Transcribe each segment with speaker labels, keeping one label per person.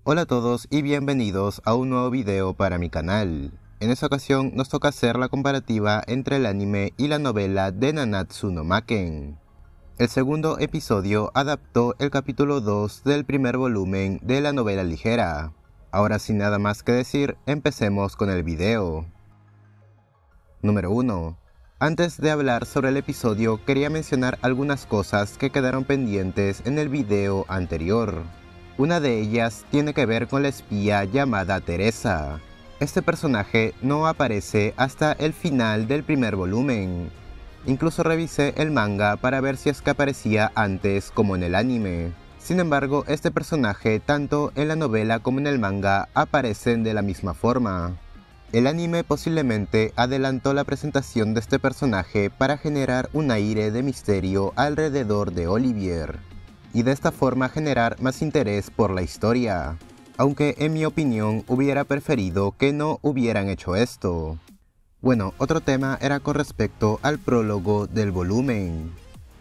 Speaker 1: Hola a todos y bienvenidos a un nuevo video para mi canal. En esta ocasión nos toca hacer la comparativa entre el anime y la novela de Nanatsu no Maken. El segundo episodio adaptó el capítulo 2 del primer volumen de la novela ligera. Ahora sin nada más que decir, empecemos con el video. Número 1. Antes de hablar sobre el episodio, quería mencionar algunas cosas que quedaron pendientes en el video anterior. Una de ellas tiene que ver con la espía llamada Teresa. Este personaje no aparece hasta el final del primer volumen. Incluso revisé el manga para ver si es que aparecía antes como en el anime. Sin embargo, este personaje tanto en la novela como en el manga aparecen de la misma forma. El anime posiblemente adelantó la presentación de este personaje para generar un aire de misterio alrededor de Olivier, y de esta forma generar más interés por la historia, aunque en mi opinión hubiera preferido que no hubieran hecho esto. Bueno, otro tema era con respecto al prólogo del volumen.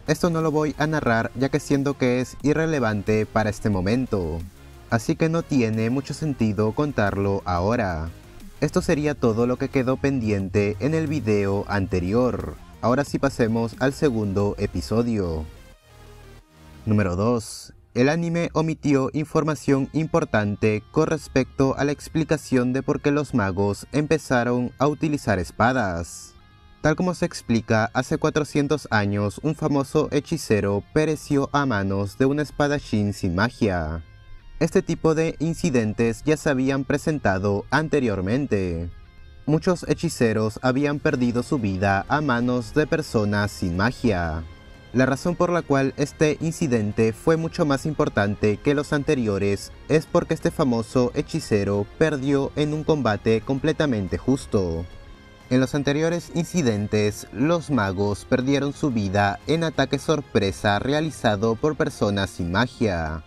Speaker 1: Esto no lo voy a narrar ya que siento que es irrelevante para este momento, así que no tiene mucho sentido contarlo ahora. Esto sería todo lo que quedó pendiente en el video anterior. Ahora sí pasemos al segundo episodio. Número 2. El anime omitió información importante con respecto a la explicación de por qué los magos empezaron a utilizar espadas. Tal como se explica, hace 400 años un famoso hechicero pereció a manos de un espadachín sin magia. Este tipo de incidentes ya se habían presentado anteriormente. Muchos hechiceros habían perdido su vida a manos de personas sin magia. La razón por la cual este incidente fue mucho más importante que los anteriores es porque este famoso hechicero perdió en un combate completamente justo. En los anteriores incidentes, los magos perdieron su vida en ataque sorpresa realizado por personas sin magia.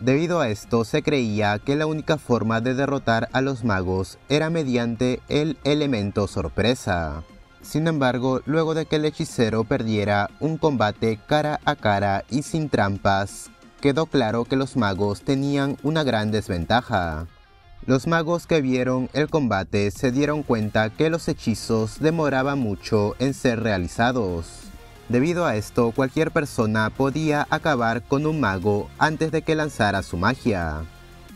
Speaker 1: Debido a esto, se creía que la única forma de derrotar a los magos era mediante el elemento sorpresa. Sin embargo, luego de que el hechicero perdiera un combate cara a cara y sin trampas, quedó claro que los magos tenían una gran desventaja. Los magos que vieron el combate se dieron cuenta que los hechizos demoraban mucho en ser realizados. Debido a esto, cualquier persona podía acabar con un mago antes de que lanzara su magia.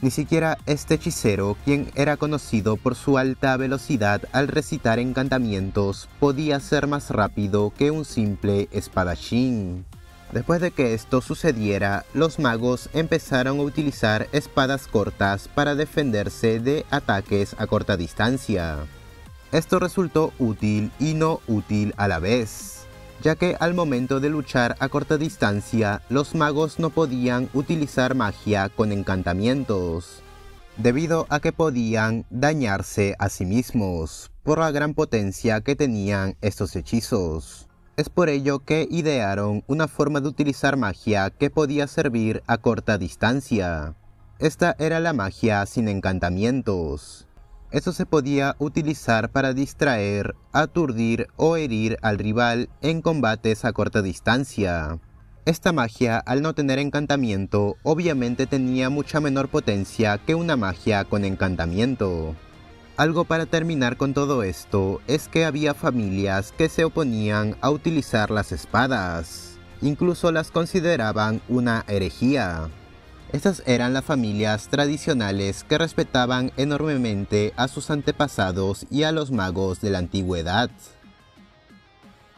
Speaker 1: Ni siquiera este hechicero, quien era conocido por su alta velocidad al recitar encantamientos, podía ser más rápido que un simple espadachín. Después de que esto sucediera, los magos empezaron a utilizar espadas cortas para defenderse de ataques a corta distancia. Esto resultó útil y no útil a la vez, ya que al momento de luchar a corta distancia, los magos no podían utilizar magia con encantamientos, debido a que podían dañarse a sí mismos, por la gran potencia que tenían estos hechizos. Es por ello que idearon una forma de utilizar magia que podía servir a corta distancia. Esta era la magia sin encantamientos. Esto se podía utilizar para distraer, aturdir o herir al rival en combates a corta distancia. Esta magia, al no tener encantamiento, obviamente tenía mucha menor potencia que una magia con encantamiento. Algo para terminar con todo esto es que había familias que se oponían a utilizar las espadas. Incluso las consideraban una herejía. Estas eran las familias tradicionales que respetaban enormemente a sus antepasados y a los magos de la antigüedad.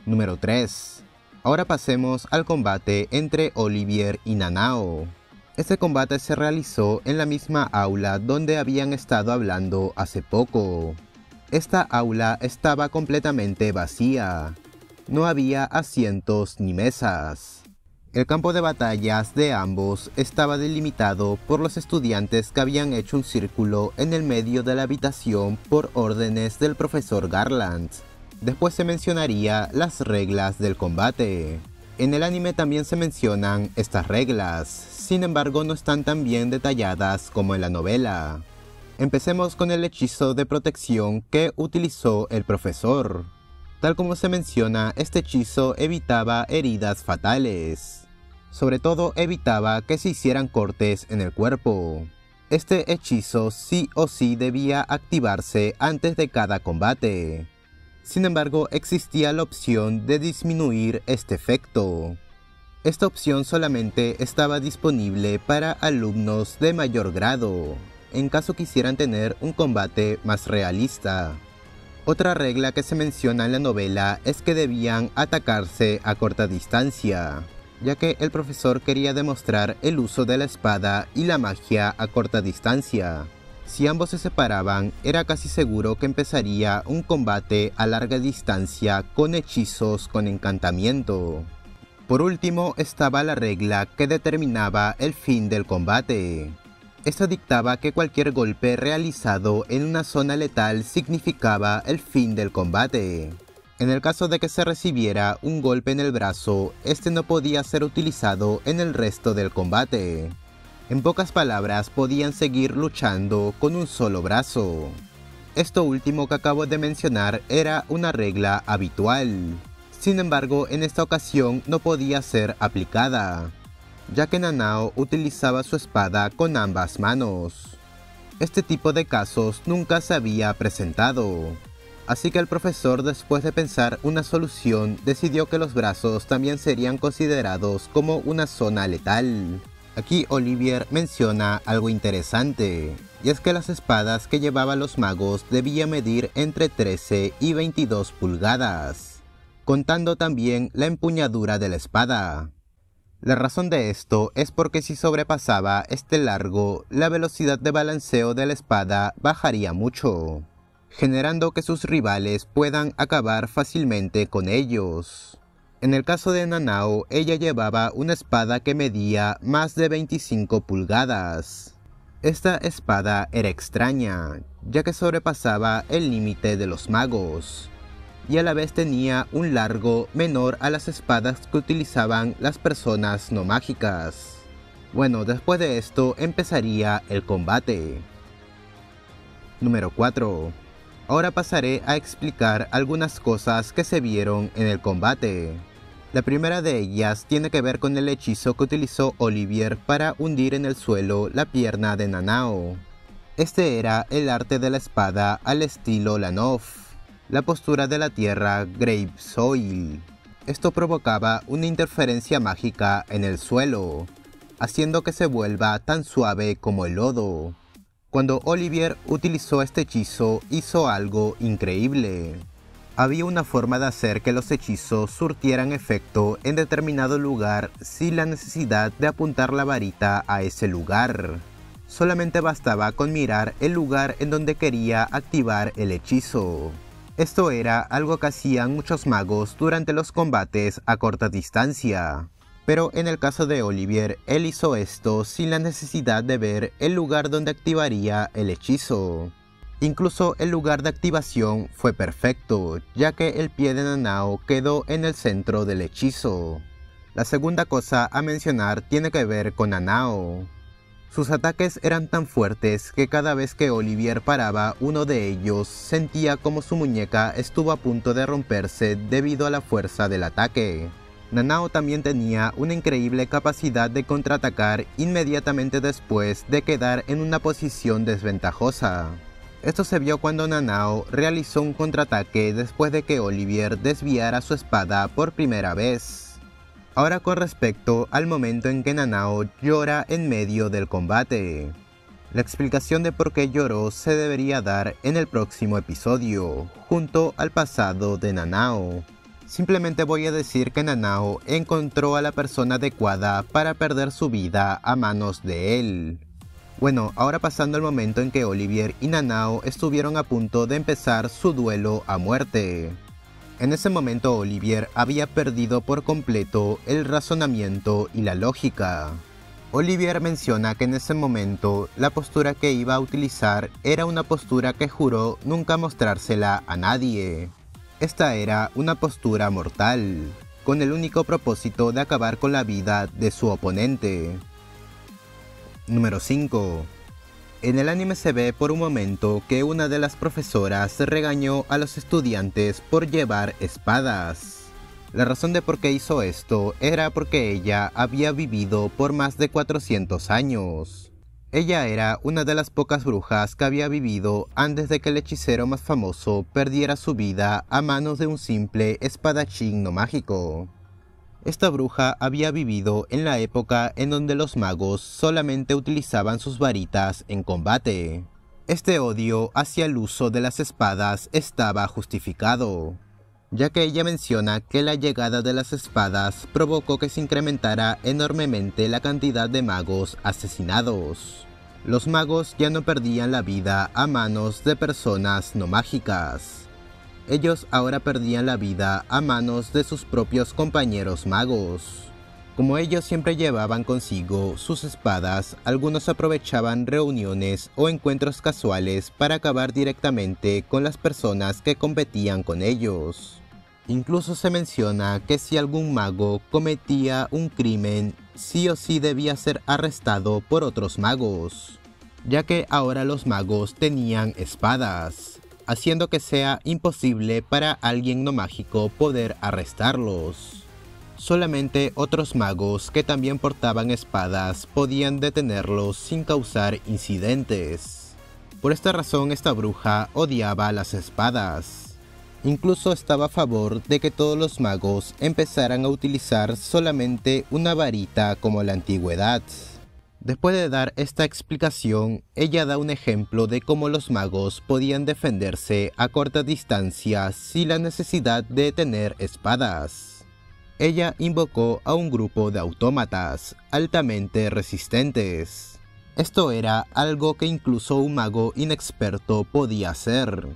Speaker 1: Número 3. Ahora pasemos al combate entre Olivier y Nanao. Este combate se realizó en la misma aula donde habían estado hablando hace poco. Esta aula estaba completamente vacía. No había asientos ni mesas. El campo de batallas de ambos estaba delimitado por los estudiantes que habían hecho un círculo en el medio de la habitación por órdenes del profesor Garland. Después se mencionaría las reglas del combate. En el anime también se mencionan estas reglas, sin embargo no están tan bien detalladas como en la novela. Empecemos con el hechizo de protección que utilizó el profesor. Tal como se menciona, este hechizo evitaba heridas fatales. Sobre todo evitaba que se hicieran cortes en el cuerpo. Este hechizo sí o sí debía activarse antes de cada combate. Sin embargo, existía la opción de disminuir este efecto. Esta opción solamente estaba disponible para alumnos de mayor grado, en caso quisieran tener un combate más realista. Otra regla que se menciona en la novela es que debían atacarse a corta distancia, ya que el profesor quería demostrar el uso de la espada y la magia a corta distancia. Si ambos se separaban, era casi seguro que empezaría un combate a larga distancia con hechizos con encantamiento. Por último estaba la regla que determinaba el fin del combate. Esta dictaba que cualquier golpe realizado en una zona letal significaba el fin del combate. En el caso de que se recibiera un golpe en el brazo, este no podía ser utilizado en el resto del combate. En pocas palabras, podían seguir luchando con un solo brazo. Esto último que acabo de mencionar era una regla habitual. Sin embargo, en esta ocasión no podía ser aplicada, ya que Nanao utilizaba su espada con ambas manos. Este tipo de casos nunca se había presentado, así que el profesor, después de pensar una solución, decidió que los brazos también serían considerados como una zona letal. Aquí Olivier menciona algo interesante, y es que las espadas que llevaban los magos debían medir entre 13 y 22 pulgadas, contando también la empuñadura de la espada. La razón de esto es porque si sobrepasaba este largo, la velocidad de balanceo de la espada bajaría mucho, generando que sus rivales puedan acabar fácilmente con ellos. En el caso de Nanao, ella llevaba una espada que medía más de 25 pulgadas. Esta espada era extraña, ya que sobrepasaba el límite de los magos, y a la vez tenía un largo menor a las espadas que utilizaban las personas no mágicas. Bueno, después de esto empezaría el combate. Número 4. Ahora pasaré a explicar algunas cosas que se vieron en el combate. La primera de ellas tiene que ver con el hechizo que utilizó Olivier para hundir en el suelo la pierna de Nanao. Este era el arte de la espada al estilo Lanoff, la postura de la tierra Grave Soil. Esto provocaba una interferencia mágica en el suelo, haciendo que se vuelva tan suave como el lodo. Cuando Olivier utilizó este hechizo, hizo algo increíble. Había una forma de hacer que los hechizos surtieran efecto en determinado lugar sin la necesidad de apuntar la varita a ese lugar. Solamente bastaba con mirar el lugar en donde quería activar el hechizo. Esto era algo que hacían muchos magos durante los combates a corta distancia. Pero en el caso de Olivier, él hizo esto sin la necesidad de ver el lugar donde activaría el hechizo. Incluso el lugar de activación fue perfecto, ya que el pie de Nanao quedó en el centro del hechizo. La segunda cosa a mencionar tiene que ver con Nanao. Sus ataques eran tan fuertes que cada vez que Olivier paraba uno de ellos, sentía como su muñeca estuvo a punto de romperse debido a la fuerza del ataque. Nanao también tenía una increíble capacidad de contraatacar inmediatamente después de quedar en una posición desventajosa. Esto se vio cuando Nanao realizó un contraataque después de que Olivier desviara su espada por primera vez. Ahora con respecto al momento en que Nanao llora en medio del combate. La explicación de por qué lloró se debería dar en el próximo episodio, junto al pasado de Nanao. Simplemente voy a decir que Nanao encontró a la persona adecuada para perder su vida a manos de él. Bueno, ahora pasando al momento en que Olivier y Nanao estuvieron a punto de empezar su duelo a muerte. En ese momento Olivier había perdido por completo el razonamiento y la lógica. Olivier menciona que en ese momento la postura que iba a utilizar era una postura que juró nunca mostrársela a nadie. Esta era una postura mortal, con el único propósito de acabar con la vida de su oponente. Número 5. En el anime se ve por un momento que una de las profesoras regañó a los estudiantes por llevar espadas. La razón de por qué hizo esto era porque ella había vivido por más de 400 años. Ella era una de las pocas brujas que había vivido antes de que el hechicero más famoso perdiera su vida a manos de un simple espadachín no mágico. Esta bruja había vivido en la época en donde los magos solamente utilizaban sus varitas en combate. Este odio hacia el uso de las espadas estaba justificado, ya que ella menciona que la llegada de las espadas provocó que se incrementara enormemente la cantidad de magos asesinados. Los magos ya no perdían la vida a manos de personas no mágicas. Ellos ahora perdían la vida a manos de sus propios compañeros magos. Como ellos siempre llevaban consigo sus espadas, algunos aprovechaban reuniones o encuentros casuales para acabar directamente con las personas que competían con ellos. Incluso se menciona que si algún mago cometía un crimen, sí o sí debía ser arrestado por otros magos, ya que ahora los magos tenían espadas, haciendo que sea imposible para alguien no mágico poder arrestarlos. Solamente otros magos que también portaban espadas podían detenerlos sin causar incidentes. Por esta razón esta bruja odiaba las espadas. Incluso estaba a favor de que todos los magos empezaran a utilizar solamente una varita como en la antigüedad. Después de dar esta explicación, ella da un ejemplo de cómo los magos podían defenderse a corta distancia sin la necesidad de tener espadas. Ella invocó a un grupo de autómatas altamente resistentes. Esto era algo que incluso un mago inexperto podía hacer.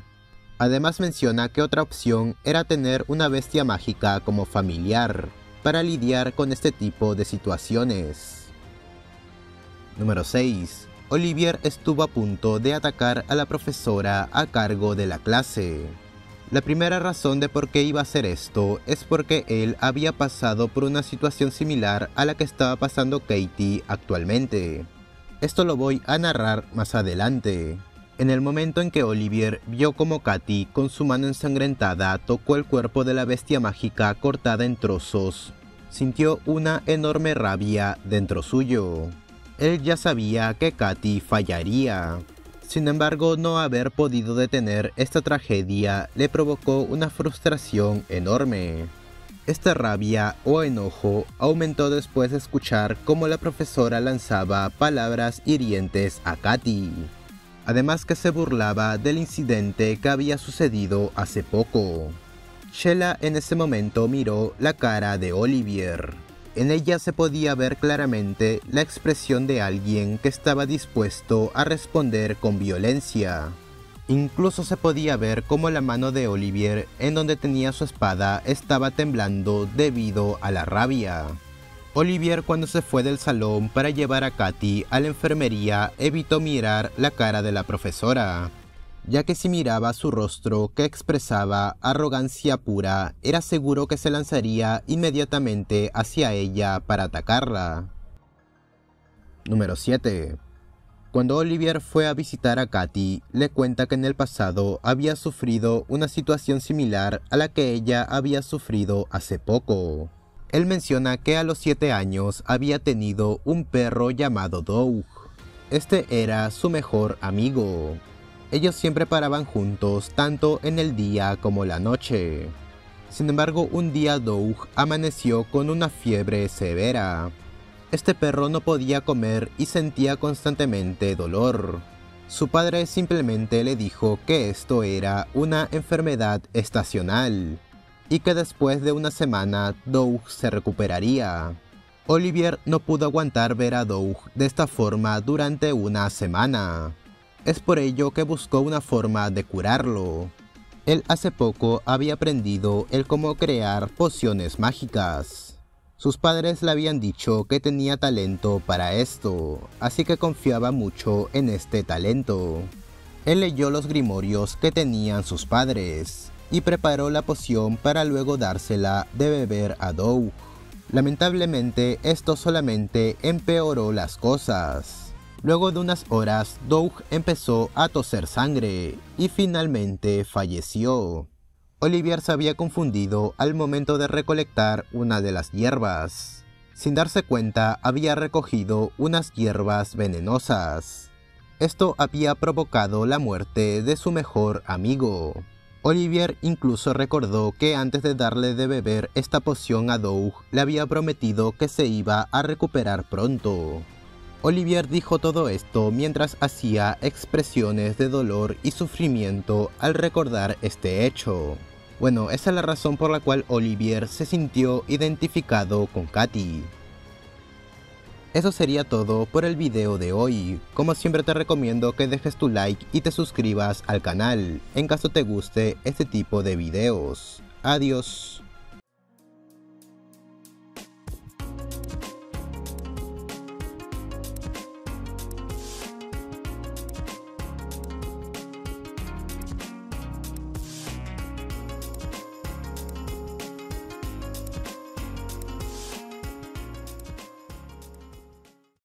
Speaker 1: Además menciona que otra opción era tener una bestia mágica como familiar para lidiar con este tipo de situaciones. Número 6. Olivier estuvo a punto de atacar a la profesora a cargo de la clase. La primera razón de por qué iba a hacer esto es porque él había pasado por una situación similar a la que estaba pasando Katie actualmente. Esto lo voy a narrar más adelante. En el momento en que Olivier vio como Katy con su mano ensangrentada tocó el cuerpo de la bestia mágica cortada en trozos, sintió una enorme rabia dentro suyo. Él ya sabía que Katy fallaría. Sin embargo, no haber podido detener esta tragedia le provocó una frustración enorme. Esta rabia o enojo aumentó después de escuchar cómo la profesora lanzaba palabras hirientes a Katy. Además que se burlaba del incidente que había sucedido hace poco. Sheila en ese momento miró la cara de Olivier. En ella se podía ver claramente la expresión de alguien que estaba dispuesto a responder con violencia. Incluso se podía ver cómo la mano de Olivier, en donde tenía su espada, estaba temblando debido a la rabia. Olivier, cuando se fue del salón para llevar a Katy a la enfermería, evitó mirar la cara de la profesora, ya que si miraba su rostro que expresaba arrogancia pura, era seguro que se lanzaría inmediatamente hacia ella para atacarla. Número 7. Cuando Olivier fue a visitar a Katy, le cuenta que en el pasado había sufrido una situación similar a la que ella había sufrido hace poco. Él menciona que a los 7 años había tenido un perro llamado Doug. Este era su mejor amigo. Ellos siempre paraban juntos tanto en el día como la noche. Sin embargo, un día Doug amaneció con una fiebre severa. Este perro no podía comer y sentía constantemente dolor. Su padre simplemente le dijo que esto era una enfermedad estacional y que después de una semana Doug se recuperaría. Olivier no pudo aguantar ver a Doug de esta forma durante una semana. Es por ello que buscó una forma de curarlo. Él hace poco había aprendido el cómo crear pociones mágicas. Sus padres le habían dicho que tenía talento para esto, así que confiaba mucho en este talento. Él leyó los grimorios que tenían sus padres y preparó la poción para luego dársela de beber a Doug. Lamentablemente, esto solamente empeoró las cosas. Luego de unas horas, Doug empezó a toser sangre y finalmente falleció. Olivier se había confundido al momento de recolectar una de las hierbas. Sin darse cuenta, había recogido unas hierbas venenosas. Esto había provocado la muerte de su mejor amigo. Olivier incluso recordó que antes de darle de beber esta poción a Doug, le había prometido que se iba a recuperar pronto. Olivier dijo todo esto mientras hacía expresiones de dolor y sufrimiento al recordar este hecho. Bueno, esa es la razón por la cual Olivier se sintió identificado con Katy. Eso sería todo por el video de hoy. Como siempre te recomiendo que dejes tu like y te suscribas al canal, en caso te guste este tipo de videos. Adiós.